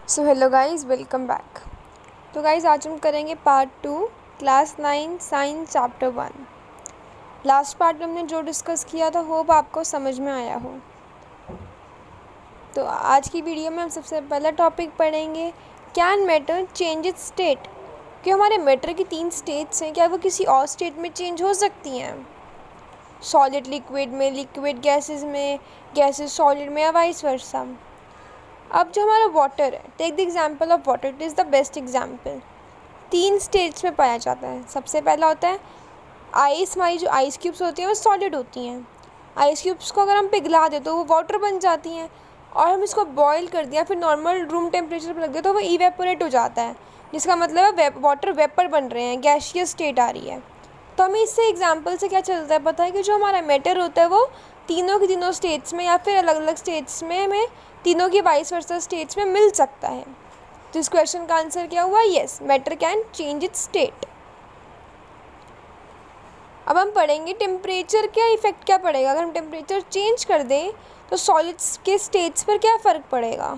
So hello guys, welcome back. तो guys आज हम करेंगे part 2 class 9 science chapter 1। Last part में हमने जो डिस्कस किया था होप आपको समझ में आया हो। तो आज की वीडियो में हम सबसे पहला टॉपिक पढ़ेंगे, can matter change it's state. कि हमारे मैटर की 3 स्टेट्स हैं, क्या वो किसी और स्टेट में चेंज हो सकती हैं? सॉलिड लिक्विड में, लिक्विड गैसेस में, गैसेस सॉलिड में, या वाइस वर्सा। अब जो हमारा वाटर है, take the example of water, it is the best example. 3 states में पाया जाता है। सबसे पहला होता है आइस। हमारी जो आइस क्यूब्स होती हैं वो सॉलिड होती हैं। आइस क्यूब्स को अगर हम पिघला दें तो वो वाटर बन जाती हैं, और हम इसको बॉईल कर दिया फिर नॉर्मल रूम टेम्परेचर पर रख दें तो वो इवेपोरेट हो जाता है, जिसका मतलब है वाटर वेपर बन रहे हैं, गैसियस स्टेट आ रही है। तो हमें इससे एग्जाम्पल से क्या चलता है पता है कि जो हमारा मैटर होता है वो तीनों की तीनों स्टेट्स में या फिर अलग अलग स्टेट्स में हमें तीनों की वाइस वर्सा स्टेट्स में मिल सकता है। तो इस क्वेश्चन का आंसर क्या हुआ? Yes, matter can change it's state. अब हम पढ़ेंगे टेम्परेचर क्या इफेक्ट क्या पड़ेगा। अगर हम टेम्परेचर चेंज कर दें तो सॉलिड्स के स्टेट्स पर क्या फ़र्क पड़ेगा।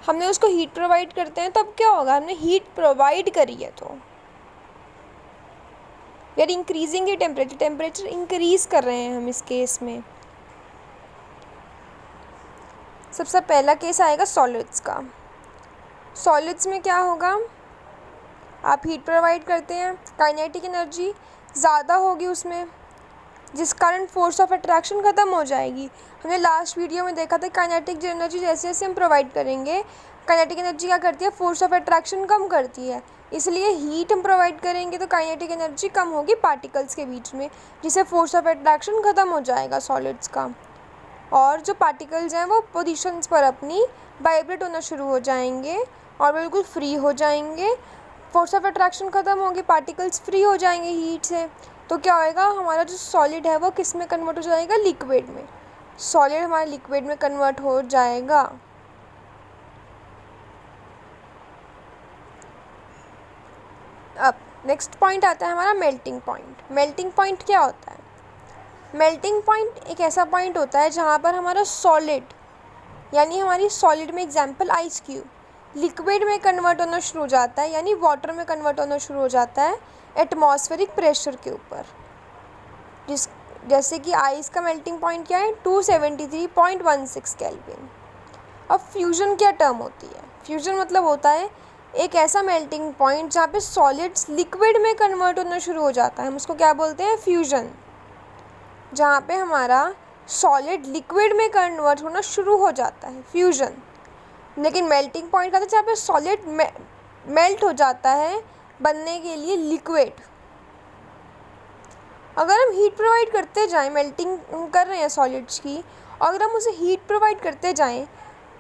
हमने उसको हीट प्रोवाइड करते हैं तब क्या होगा? हमने हीट प्रोवाइड करी है तो we are increasing temperature increase कर रहे हैं हम इस केस में। सबसे पहला केस आएगा सॉलिड्स का। सॉलिड्स में क्या होगा? आप हीट प्रोवाइड करते हैं, काइनेटिक एनर्जी ज़्यादा होगी उसमें, जिस कारण फोर्स ऑफ अट्रैक्शन ख़त्म हो जाएगी। हमने लास्ट वीडियो में देखा था काइनेटिक एनर्जी जैसे जैसे हम प्रोवाइड करेंगे, काइनेटिक एनर्जी क्या करती है? फोर्स ऑफ अट्रैक्शन कम करती है। इसलिए हीट हम प्रोवाइड करेंगे तो काइनेटिक एनर्जी कम होगी पार्टिकल्स के बीच में, जिससे फोर्स ऑफ अट्रैक्शन ख़त्म हो जाएगा सॉलिड्स का, और जो पार्टिकल्स हैं वो पोजीशंस पर अपनी वाइब्रेट होना शुरू हो जाएंगे और बिल्कुल फ्री हो जाएंगे। फोर्स ऑफ अट्रैक्शन ख़त्म होगी, पार्टिकल्स फ्री हो जाएंगे हीट से। तो क्या होएगा? हमारा जो सॉलिड है वो किस में कन्वर्ट हो जाएगा? लिक्विड में। सॉलिड हमारा लिक्विड में कन्वर्ट हो जाएगा। अब नेक्स्ट पॉइंट आता है हमारा मेल्टिंग पॉइंट। मेल्टिंग पॉइंट क्या होता है? मेल्टिंग पॉइंट एक ऐसा पॉइंट होता है जहाँ पर हमारा सॉलिड, यानी हमारी सॉलिड में एग्जांपल आइस क्यूब, लिक्विड में कन्वर्ट होना शुरू हो जाता है, यानी वाटर में कन्वर्ट होना शुरू हो जाता है एटमॉस्फेरिक प्रेशर के ऊपर। जैसे कि आइस का मेल्टिंग पॉइंट क्या है? 273.16 केल्विन। अब फ्यूजन क्या टर्म होती है? फ्यूजन मतलब होता है एक ऐसा मेल्टिंग पॉइंट जहाँ पे सॉलिड्स लिक्विड में कन्वर्ट होना शुरू हो जाता है, हम उसको क्या बोलते हैं? फ्यूजन। जहाँ पे हमारा सॉलिड लिक्विड में कन्वर्ट होना शुरू हो जाता है, फ्यूजन। लेकिन मेल्टिंग पॉइंट का था जहाँ पे सॉलिड मेल्ट हो जाता है बनने के लिए लिक्विड। अगर हम हीट प्रोवाइड करते जाएं, मेल्टिंग कर रहे हैं सॉलिड्स की, और अगर हम उसे हीट प्रोवाइड करते जाएं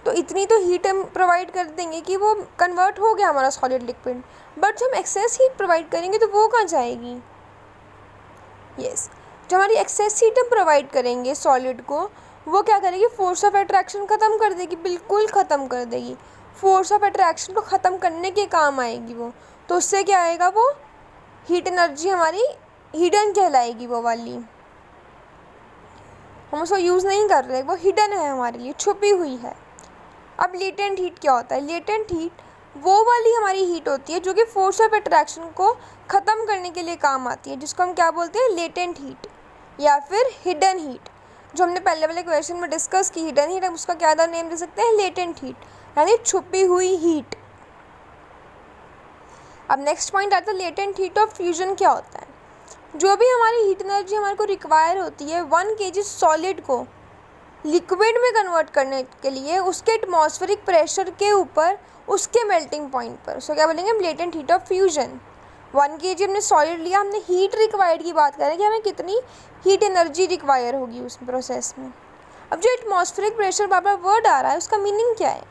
तो इतनी तो हीट हम प्रोवाइड कर देंगे कि वो कन्वर्ट हो गया हमारा सॉलिड लिक्विड। बट जब हम एक्सेस हीट प्रोवाइड करेंगे तो वो कहाँ जाएगी? यस, जो हमारी एक्सेस हीट हम प्रोवाइड करेंगे सॉलिड को, वो क्या करेगी? फोर्स ऑफ अट्रैक्शन ख़त्म कर देगी, बिल्कुल ख़त्म कर देगी। फोर्स ऑफ अट्रैक्शन को ख़त्म करने के काम आएगी वो। तो उससे क्या आएगा? वो हीट एनर्जी हमारी हिडन कहलाएगी, वो वाली। हम उसको यूज़ नहीं कर रहे, वो हिडन है हमारे लिए, छुपी हुई है। अब लेटेंट हीट क्या होता है? लेटेंट हीट वो वाली हमारी हीट होती है जो कि फोर्स ऑफ अट्रैक्शन को ख़त्म करने के लिए काम आती है, जिसको हम क्या बोलते हैं? लेटेंट हीट या फिर हिडन हीट। जो हमने पहले वाले क्वेश्चन में डिस्कस की हिडन हीट, हम उसका क्या अदर नेम दे सकते हैं? लेटेंट हीट, यानी छुपी हुई हीट। अब नेक्स्ट पॉइंट आता है लेटेंट हीट ऑफ फ्यूजन क्या होता है? जो भी हमारी हीट एनर्जी हमारे को रिक्वायर होती है 1 kg सॉलिड को लिक्विड में कन्वर्ट करने के लिए, उसके एटमॉस्फेरिक प्रेशर के ऊपर, उसके मेल्टिंग पॉइंट पर, उसको क्या बोलेंगे? हम latent heat of fusion. 1 kg हमने सॉलिड लिया, हमने हीट रिक्वायर्ड की बात करें कि हमें कितनी हीट एनर्जी रिक्वायर होगी उस प्रोसेस में। अब जो एटमॉस्फेरिक प्रेशर बार वर्ड आ रहा है, उसका मीनिंग क्या है?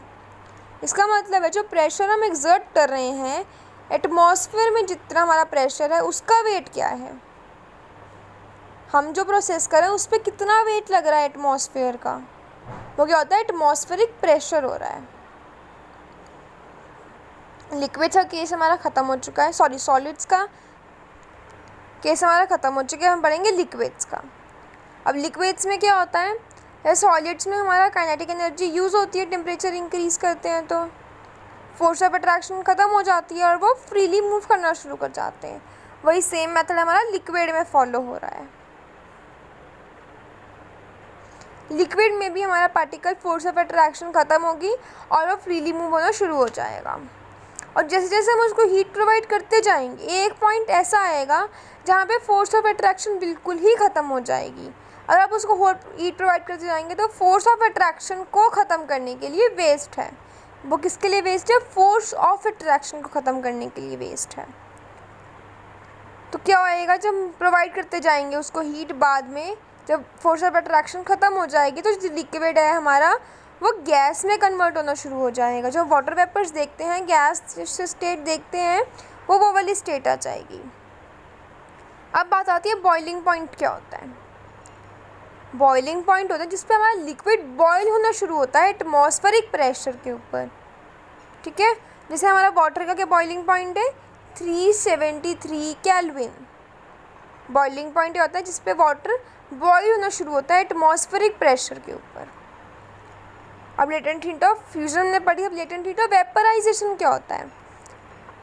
इसका मतलब है जो प्रेशर हम एक्सर्ट कर रहे हैं एटमॉस्फेयर में, जितना हमारा प्रेशर है उसका वेट क्या है। हम जो प्रोसेस कर रहे हैं उस पर कितना वेट लग रहा है एटमॉस्फेयर का, वो क्या होता है? एटमॉस्फेरिक प्रेशर हो रहा है। लिक्विड्स का केस हमारा ख़त्म हो चुका है, सॉरी सॉलिड्स का केस हमारा ख़त्म हो चुका है। हम पढ़ेंगे लिक्विड्स का। अब लिक्विड्स में क्या होता है? या सॉलिड्स में हमारा काइनेटिक एनर्जी यूज़ होती है टेम्परेचर इंक्रीज़ करते हैं तो फोर्स ऑफ अट्रैक्शन ख़त्म हो जाती है और वो फ्रीली मूव करना शुरू कर जाते हैं। वही सेम मेथड हमारा लिक्विड में फॉलो हो रहा है। लिक्विड में भी हमारा पार्टिकल फोर्स ऑफ अट्रैक्शन ख़त्म होगी और वो फ्रीली मूव होना शुरू हो जाएगा। और जैसे जैसे हम उसको हीट प्रोवाइड करते जाएंगे एक पॉइंट ऐसा आएगा जहाँ पे फोर्स ऑफ अट्रैक्शन बिल्कुल ही ख़त्म हो जाएगी। अगर आप उसको हीट प्रोवाइड करते जाएंगे तो फोर्स ऑफ अट्रैक्शन को ख़त्म करने के लिए वेस्ट है। वो किसके लिए वेस्ट है? फोर्स ऑफ अट्रैक्शन को ख़त्म करने के लिए वेस्ट है। तो क्या होएगा जब हम प्रोवाइड करते जाएंगे उसको हीट, बाद में जब फोर्स ऑफ अट्रैक्शन ख़त्म हो जाएगी तो जो लिक्विड है हमारा वो गैस में कन्वर्ट होना शुरू हो जाएगा। जो वाटर वेपर्स देखते हैं, गैस स्टेट देखते हैं, वो वाली स्टेट आ जाएगी। अब बात आती है बॉइलिंग पॉइंट क्या होता है। बॉइलिंग पॉइंट होता है जिस पे हमारा लिक्विड बॉयल होना शुरू होता है एटमॉस्फेरिक प्रेशर के ऊपर। ठीक है, जैसे हमारा वाटर का क्या बॉइलिंग पॉइंट है 373 केल्विन। बॉइलिंग पॉइंट होता है जिस पे वाटर बॉयल होना शुरू होता है एटमॉस्फेरिक प्रेशर के ऊपर। अब लेटेंट हीट ऑफ फ्यूजन ने पढ़ी। अब लेटेंट हीट ऑफ वेपराइजेशन क्या होता है।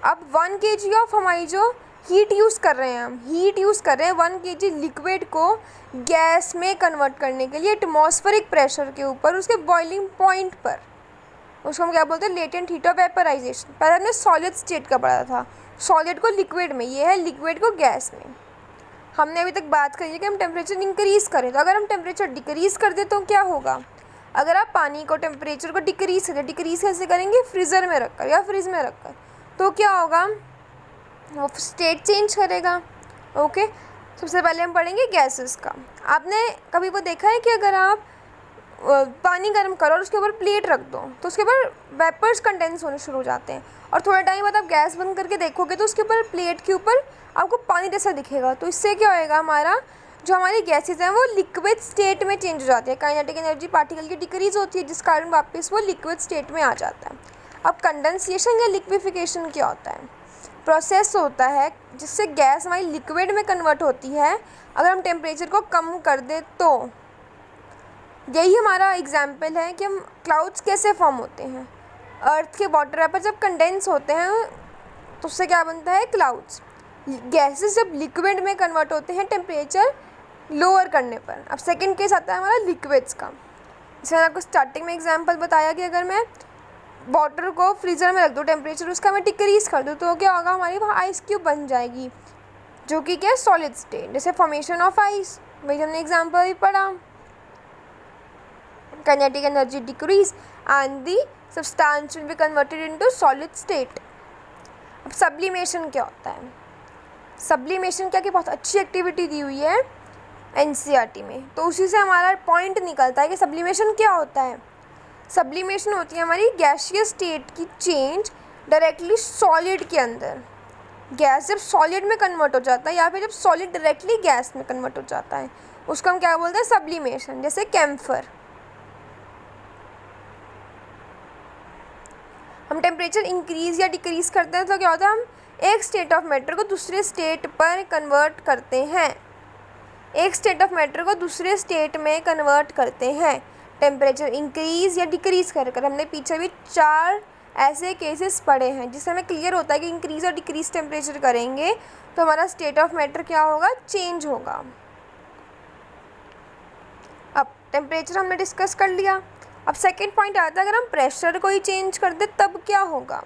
अब 1 kg ऑफ हमारी जो हीट यूज़ कर रहे हैं, हम हीट यूज़ कर रहे हैं 1 kg लिक्विड को गैस में कन्वर्ट करने के लिए एटमॉस्फेरिक प्रेशर के ऊपर उसके बॉइलिंग पॉइंट पर। उसको हम क्या बोलते हैं? Latent heat of vaporization. पहले हमने सॉलिड स्टेट का पढ़ा था, सॉलिड को लिक्विड में, ये है लिक्विड को गैस में। हमने अभी तक बात करी है कि हम टेम्परेचर इंक्रीज़ करें, तो अगर हम टेम्परेचर डिक्रीज़ कर दें तो क्या होगा? अगर आप पानी को टेम्परेचर को डिक्रीज़ करें, डिक्रीज़ कैसे करेंगे? फ्रीज़र में रखकर या फ्रिज में रखकर, तो क्या होगा? वो स्टेट चेंज करेगा। ओके, सबसे पहले हम पढ़ेंगे गैसेस का। आपने कभी वो देखा है कि अगर आप पानी गर्म करो और उसके ऊपर प्लेट रख दो तो उसके ऊपर वेपर्स कंडेंस होने शुरू हो जाते हैं, और थोड़ा टाइम बाद आप गैस बंद करके देखोगे तो उसके ऊपर प्लेट के ऊपर आपको पानी जैसा दिखेगा। तो इससे क्या होएगा? हमारा जो हमारी गैसेस हैं वो लिक्विड स्टेट में चेंज हो जाती है। काइनेटिक एनर्जी पार्टिकल की डिक्रीज़ होती है जिस कारण वापस वो लिक्विड स्टेट में आ जाता है। अब कंडेंसेशन या लिक्विफिकेशन क्या होता है? प्रोसेस होता है जिससे गैस हमारी लिक्विड में कन्वर्ट होती है अगर हम टेम्परेचर को कम कर दें तो। यही हमारा एग्जाम्पल है कि हम क्लाउड्स कैसे फॉर्म होते हैं। अर्थ के वाटर वेपर जब कंडेंस होते हैं तो उससे क्या बनता है? क्लाउड्स। गैसेस जब लिक्विड में कन्वर्ट होते हैं टेम्परेचर लोअर करने पर। अब सेकंड केस आता है हमारा लिक्विड्स का। जैसे मैंने आपको स्टार्टिंग में एग्जांपल बताया कि अगर मैं वाटर को फ्रीज़र में रख दूँ, टेम्परेचर उसका मैं डिक्रीज़ कर दूँ तो क्या होगा? हमारी वहाँ आइस क्यूब बन जाएगी जो कि क्या है? Solid state. जैसे फॉर्मेशन ऑफ आइस, वही हमने एग्जाम्पल भी पढ़ा। Kinetic energy decrease and the substance will be converted into solid state. अब सब्लिमेशन क्या होता है? सब्लिमेशन क्या की बहुत अच्छी एक्टिविटी दी हुई है एनसीईआरटी में, तो उसी से हमारा पॉइंट निकलता है कि सब्लिमेशन क्या होता है। सब्लिमेशन होती है हमारी गैसियस स्टेट की चेंज डायरेक्टली सॉलिड के अंदर। गैस जब सॉलिड में कन्वर्ट हो जाता है या फिर जब सॉलिड डायरेक्टली गैस में कन्वर्ट हो जाता है उसको हम क्या बोलते हैं? सब्लिमेशन। जैसे कैम्फर, हम टेम्परेचर इंक्रीज़ या डिक्रीज़ करते हैं तो क्या होता है? हम एक स्टेट ऑफ मैटर को दूसरे स्टेट पर कन्वर्ट करते हैं। एक स्टेट ऑफ मैटर को दूसरे स्टेट में कन्वर्ट करते हैं टेम्परेचर इंक्रीज़ या डिक्रीज़ कर कर। हमने पीछे भी 4 ऐसे केसेस पढ़े हैं जिससे हमें क्लियर होता है कि इंक्रीज़ और डिक्रीज़ टेम्परेचर करेंगे तो हमारा स्टेट ऑफ मैटर क्या होगा? चेंज होगा। अब टेम्परेचर हमने डिस्कस कर लिया। अब सेकेंड पॉइंट आता है अगर हम प्रेशर को ही चेंज कर दे तब क्या होगा?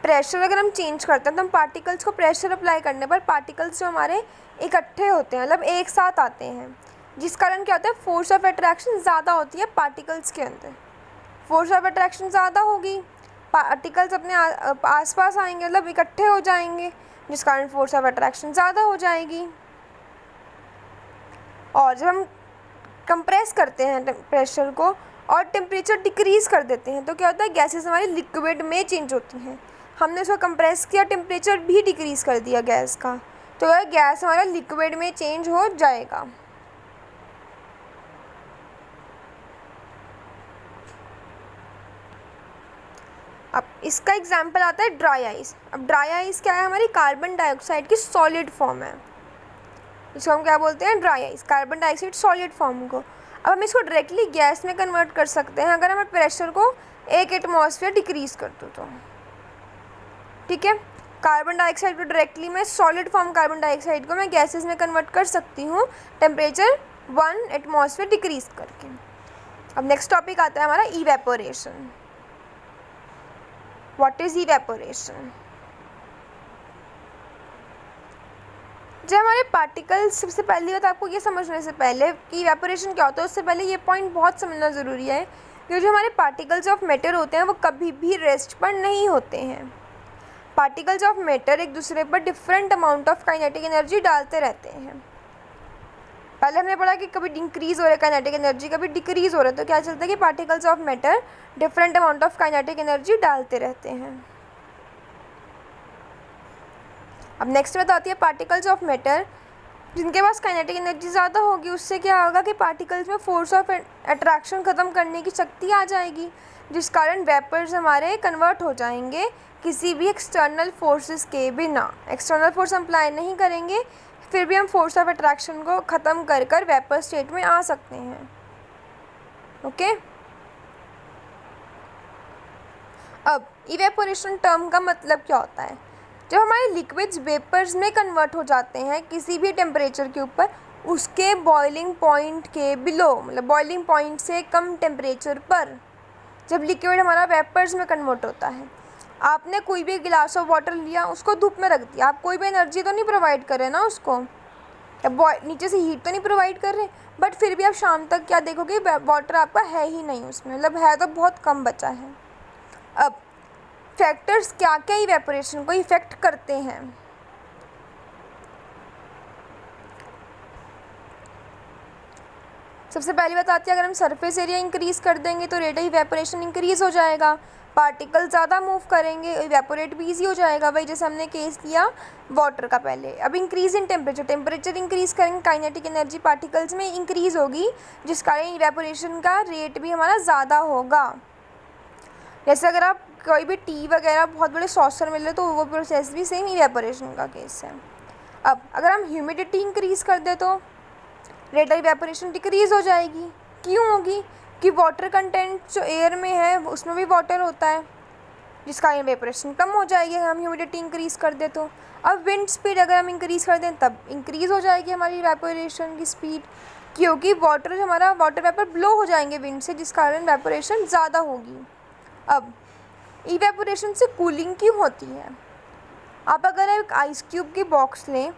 प्रेशर अगर हम चेंज करते हैं तो हम पार्टिकल्स को प्रेशर अप्लाई करने पर पार्टिकल्स जो हमारे इकट्ठे होते हैं, मतलब एक साथ आते हैं, जिस कारण क्या होता है? फोर्स ऑफ अट्रैक्शन ज़्यादा होती है पार्टिकल्स के अंदर। फोर्स ऑफ अट्रैक्शन ज़्यादा होगी, पार्टिकल्स अपने आसपास आएंगे, मतलब इकट्ठे हो जाएंगे, जिस कारण फोर्स ऑफ अट्रैक्शन ज़्यादा हो जाएगी। और जब हम कंप्रेस करते हैं प्रेशर को और टेम्परेचर डिक्रीज़ कर देते हैं तो क्या होता है? गैसेस हमारी लिक्विड में चेंज होती हैं। हमने उसको कंप्रेस किया, टेम्परेचर भी डिक्रीज़ कर दिया गैस का, तो वह गैस हमारा लिक्विड में चेंज हो जाएगा। अब इसका एग्जाम्पल आता है ड्राई आइस। अब ड्राई आइस क्या है? हमारी कार्बन डाइऑक्साइड की सॉलिड फॉर्म है। इसको हम क्या बोलते हैं, dry ice, carbon dioxide solid form को। अब हम इसको डायरेक्टली गैस में कन्वर्ट कर सकते हैं अगर हम प्रेशर को 1 एटमॉस्फेयर डिक्रीज़ कर दूँ तो, ठीक है। कार्बन डाइऑक्साइड को डायरेक्टली मैं सॉलिड फॉर्म कार्बन डाइऑक्साइड को मैं गैसेस में कन्वर्ट कर सकती हूँ टेम्परेचर 1 एटमॉस्फेयर डिक्रीज़ करके। अब नेक्स्ट टॉपिक आता है हमारा इवेपोरेशन। What is evaporation? जब हमारे पार्टिकल्स, सबसे पहली बात आपको ये समझने से पहले कि इवेपोरेशन क्या होता है, उससे पहले ये पॉइंट बहुत समझना ज़रूरी है कि जो हमारे पार्टिकल्स ऑफ मैटर होते हैं वो कभी भी रेस्ट पर नहीं होते हैं। पार्टिकल्स ऑफ मैटर एक दूसरे पर different amount of kinetic energy डालते रहते हैं। पहले हमने पढ़ा कि कभी इंक्रीज़ हो रहा है काइनेटिक एनर्जी, कभी डिक्रीज़ हो रहा है, तो क्या चलता है कि particles of matter different amount of kinetic energy डालते रहते हैं। अब नेक्स्ट बात आती है पार्टिकल्स ऑफ मैटर जिनके पास काइनेटिक एनर्जी ज़्यादा होगी, उससे क्या होगा कि पार्टिकल्स में फोर्स ऑफ अट्रैक्शन ख़त्म करने की शक्ति आ जाएगी, जिस कारण वेपर्स हमारे कन्वर्ट हो जाएंगे किसी भी एक्सटर्नल फोर्सेस के बिना। एक्सटर्नल फोर्स हम अप्लाई नहीं करेंगे, फिर भी हम फोर्स ऑफ अट्रैक्शन को ख़त्म कर कर वेपर स्टेट में आ सकते हैं। ओके, अब इवेपोरेशन टर्म का मतलब क्या होता है? जब हमारे लिक्विड्स वेपर्स में कन्वर्ट हो जाते हैं किसी भी टेम्परेचर के ऊपर, उसके बॉइलिंग पॉइंट के बिलो, मतलब बॉइलिंग पॉइंट से कम टेम्परेचर पर जब लिक्विड हमारा वेपर्स में कन्वर्ट होता है। आपने कोई भी गिलास ऑफ वाटर लिया, उसको धूप में रख दिया, आप कोई भी एनर्जी तो नहीं प्रोवाइड कर रहे ना उसको, नीचे से हीट तो नहीं प्रोवाइड कर रहे, बट फिर भी आप शाम तक क्या देखोगे, वाटर आपका है ही नहीं उसमें, मतलब है तो बहुत कम बचा है। अब फैक्टर्स क्या क्या इवेपोरेशन को इफ़ेक्ट करते हैं? सबसे पहली बात आती है, अगर हम सरफेस एरिया इंक्रीज़ कर देंगे तो रेट ऑफ इवेपोरेशन इंक्रीज़ हो जाएगा, पार्टिकल ज़्यादा मूव करेंगे, इवेपोरेट भी ईजी हो जाएगा। भाई जैसे हमने केस लिया वाटर का पहले। अब इंक्रीज़ इन टेम्परेचर इंक्रीज़ करेंगे, काइनेटिक एनर्जी पार्टिकल्स में इंक्रीज़ होगी, जिस कारण इवेपोरेशन का रेट भी हमारा ज़्यादा होगा। जैसे अगर आप कोई भी टी वगैरह बहुत बड़े सॉसर मिल रहे तो वो प्रोसेस भी सेम इवेपोरेशन का केस है। अब अगर हम ह्यूमिडिटी इंक्रीज़ कर दे तो रेट ऑफ इवेपोरेशन डिक्रीज़ हो जाएगी। क्यों होगी? कि वाटर कंटेंट जो एयर में है उसमें भी वाटर होता है, जिसका इवेपोरेशन कम हो जाएगी अगर हम ह्यूमिडिटी इंक्रीज़ कर दे तो। अब विंड स्पीड अगर हम इंक्रीज़ कर दें तब इंक्रीज़ हो जाएगी हमारी इवेपोरेशन की स्पीड, क्योंकि वाटर जो हमारा वाटर वेपर ब्लो हो जाएंगे विंड से, जिस कारण इवेपोरेशन ज़्यादा होगी। अब इवेपोरेशन से कूलिंग क्यों होती है? आप अगर एक आइस क्यूब की बॉक्स लें,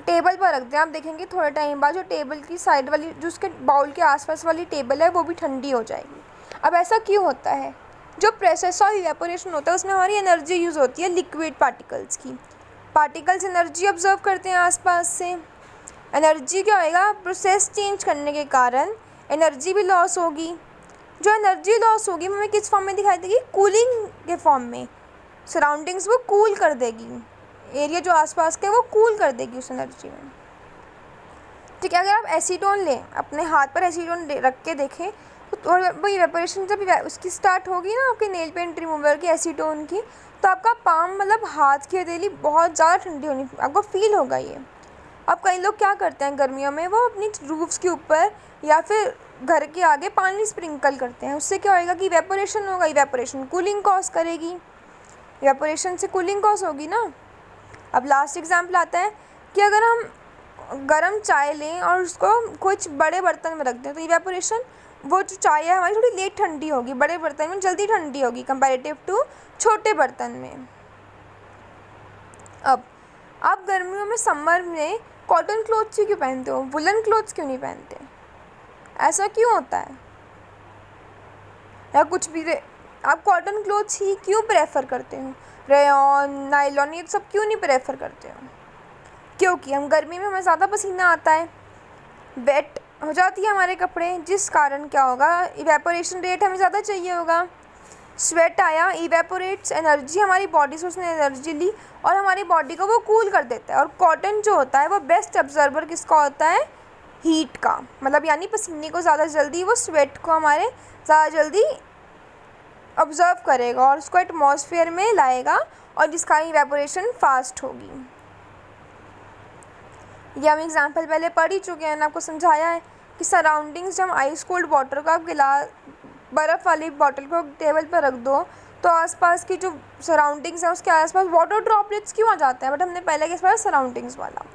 टेबल पर रख दें, आप देखेंगे थोड़े टाइम बाद जो टेबल की साइड वाली, जो उसके बाउल के आसपास वाली टेबल है वो भी ठंडी हो जाएगी। अब ऐसा क्यों होता है? जो प्रोसेस ऑफ इवेपोरेशन होता है उसमें हमारी एनर्जी यूज़ होती है लिक्विड पार्टिकल्स की। पार्टिकल्स एनर्जी ऑब्जर्व करते हैं आसपास से। एनर्जी क्या होएगा? प्रोसेस चेंज करने के कारण एनर्जी भी लॉस होगी। जो एनर्जी लॉस होगी हमें किस फॉर्म में दिखाई देगी? कूलिंग के फॉर्म में। सराउंडिंग्स वो कूल कर देगी, एरिया जो आसपास का है वो कूल कर देगी उस एनर्जी में। ठीक है, अगर आप एसीटोन लें, अपने हाथ पर एसीटोन रख के देखें तो वो इवेपोरेशन जब उसकी स्टार्ट होगी ना आपके नेल पेंट रिमूवर की एसीटोन की, तो आपका पाम, मतलब हाथ की हथेली बहुत ज़्यादा ठंडी होनी आपको फील होगा ये। अब कई लोग क्या करते हैं गर्मियों में, वो अपनी रूफ्स के ऊपर या फिर घर के आगे पानी स्प्रिंकल करते हैं। उससे क्या होएगा कि इवेपोरेशन होगा, इवेपोरेशन कूलिंग कॉज करेगी, इवेपोरेशन से कूलिंग कॉज होगी ना। अब लास्ट एग्जाम्पल आता है कि अगर हम गर्म चाय लें और उसको कुछ बड़े बर्तन में रख दें तो इवेपोरेशन, वो जो चाय है हमारी थोड़ी लेट ठंडी होगी, बड़े बर्तन में जल्दी ठंडी होगी कंपैरेटिव टू छोटे बर्तन में। अब आप गर्मियों में, समर में कॉटन क्लोथ्स क्यों पहनते हो, वुलन क्लोथ्स क्यों नहीं पहनते? ऐसा क्यों होता है? या कुछ भी आप कॉटन क्लोथ्स ही क्यों प्रेफर करते हो? रेयॉन, नायलॉन, ये सब क्यों नहीं प्रेफर करते हो? क्योंकि हम गर्मी में हमें ज़्यादा पसीना आता है, वेट हो जाती है हमारे कपड़े, जिस कारण क्या होगा, इवेपोरेशन रेट हमें ज़्यादा चाहिए होगा। स्वेट आया, इवेपोरेट्स एनर्जी, हमारी बॉडी से उसने एनर्जी ली और हमारी बॉडी को वो कूल कर देता है। और कॉटन जो होता है वो बेस्ट ऑब्जर्वर किसका होता है? हीट का, मतलब यानी पसीने को ज़्यादा जल्दी, वो स्वेट को हमारे ज़्यादा जल्दी ऑब्जर्व करेगा और उसको एटमॉस्फेयर में लाएगा, और जिसका इवेपोरेशन फास्ट होगी। ये हम एग्जाम्पल पहले पढ़ ही चुके हैं, आपको समझाया है कि सराउंडिंग्स जब आइस कोल्ड वाटर को आप गिलास बर्फ़ वाली बॉटल को टेबल पर रख दो तो आसपास की जो सराउंडिंग्स हैं उसके आसपास वाटर ड्रॉपलेट्स क्यों आ जाते हैं, बट हमने पहले किस पढ़ा सराउंडिंग्स वाला।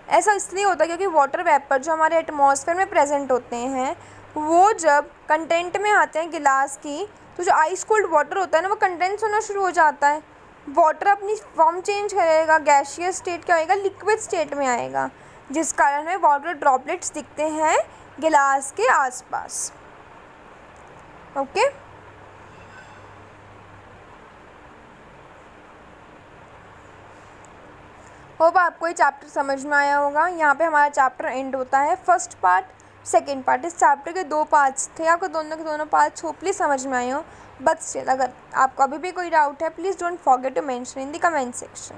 ऐसा इसलिए होता है क्योंकि वाटर वेपर जो हमारे एटमॉस्फेयर में प्रेजेंट होते हैं वो जब कंटेंट में आते हैं गिलास की, तो जो आइस कोल्ड वाटर होता है ना वो कंडेंस होना शुरू हो जाता है। वाटर अपनी फॉर्म चेंज करेगा, गैसियस स्टेट क्या होएगा, लिक्विड स्टेट में आएगा, जिस कारण में वाटर ड्रॉपलेट्स दिखते हैं गिलास के आसपास। ओके, होप आपको ये चैप्टर समझ में आया होगा। यहाँ पे हमारा चैप्टर एंड होता है। फर्स्ट पार्ट, सेकंड पार्ट, इस चैप्टर के 2 पार्ट्स थे। आपको दोनों के दोनों पार्ट्स होपली समझ में आए हो। बट स्टिल अगर आपको अभी भी कोई डाउट है please don't forget to mention in the comment section.